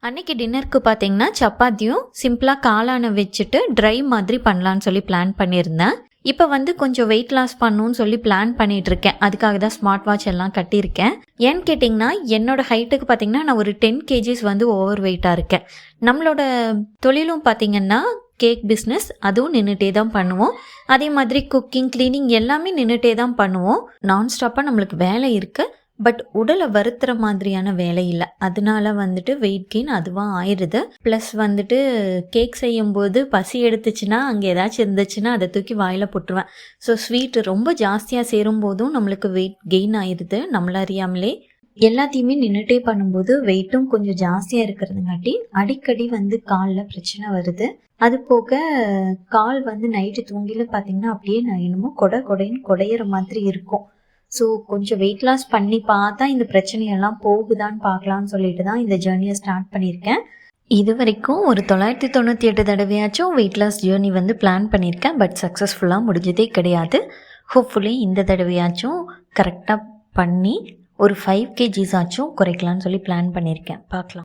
அன்னைக்கு டின்னருக்கு பார்த்தீங்கன்னா சப்பாத்தியும் சிம்பிளாக காளானை வச்சுட்டு ட்ரை மாதிரி பண்ணலான்னு சொல்லி பிளான் பண்ணியிருந்தேன். இப்போ கொஞ்சம் வெயிட் லாஸ் பண்ணணும்னு சொல்லி பிளான் பண்ணிட்டு இருக்கேன். அதுக்காக தான் ஸ்மார்ட் வாட்ச் எல்லாம் கட்டியிருக்கேன். ஏன்னு கேட்டிங்கன்னா என்னோட ஹைட்டுக்கு பார்த்தீங்கன்னா நான் ஒரு 10 கேஜிஸ் ஓவர் வெயிட்டாக இருக்கேன். நம்மளோட தொழிலும் பார்த்தீங்கன்னா கேக் பிஸ்னஸ், அதுவும் நின்றுட்டே தான் பண்ணுவோம். அதே மாதிரி குக்கிங், கிளீனிங் எல்லாமே நின்றுட்டே தான் பண்ணுவோம். நான்ஸ்டாப்பாக நம்மளுக்கு வேலை இருக்குது. பட் உடலை வருத்துற மாதிரியான வேலை இல்லை. அதனால வெயிட் கெயின் அதுவாக ஆயிடுது. ப்ளஸ் கேக் செய்யும்போது பசி எடுத்துச்சுன்னா அங்கே ஏதாச்சும் இருந்துச்சுன்னா அதை தூக்கி வாயில் போட்டுருவேன். ஸோ ஸ்வீட்டு ரொம்ப ஜாஸ்தியாக சேரும் போதும் நம்மளுக்கு வெயிட் கெயின் ஆயிடுது நம்மள அறியாமலே. எல்லாத்தையுமே நின்றுட்டே பண்ணும்போது வெயிட்டும் கொஞ்சம் ஜாஸ்தியாக இருக்கிறதுங்காட்டி அடிக்கடி காலில் பிரச்சனை வருது. அது போக கால் நைட்டு தூங்கில பார்த்தீங்கன்னா அப்படியே நான் என்னமோ கொடைன்னு குடையிற மாதிரி இருக்கும். ஸோ கொஞ்சம் வெயிட் லாஸ் பண்ணி பார்த்தா இந்த பிரச்சனையெல்லாம் போகுதான்னு பார்க்கலான்னு சொல்லிட்டு தான் இந்த ஜேர்னியை ஸ்டார்ட் பண்ணியிருக்கேன். இது வரைக்கும் ஒரு 998 தடவையாச்சும் வெயிட் லாஸ் ஜேர்னி பிளான் பண்ணியிருக்கேன். பட் சக்ஸஸ்ஃபுல்லாக முடிஞ்சதே கிடையாது. ஹோப்ஃபுல்லி இந்த தடவையாச்சும் கரெக்டாக பண்ணி ஒரு 5 kgs ஆச்சும் குறைக்கலான்னு சொல்லி பிளான் பண்ணியிருக்கேன். பார்க்கலாம்.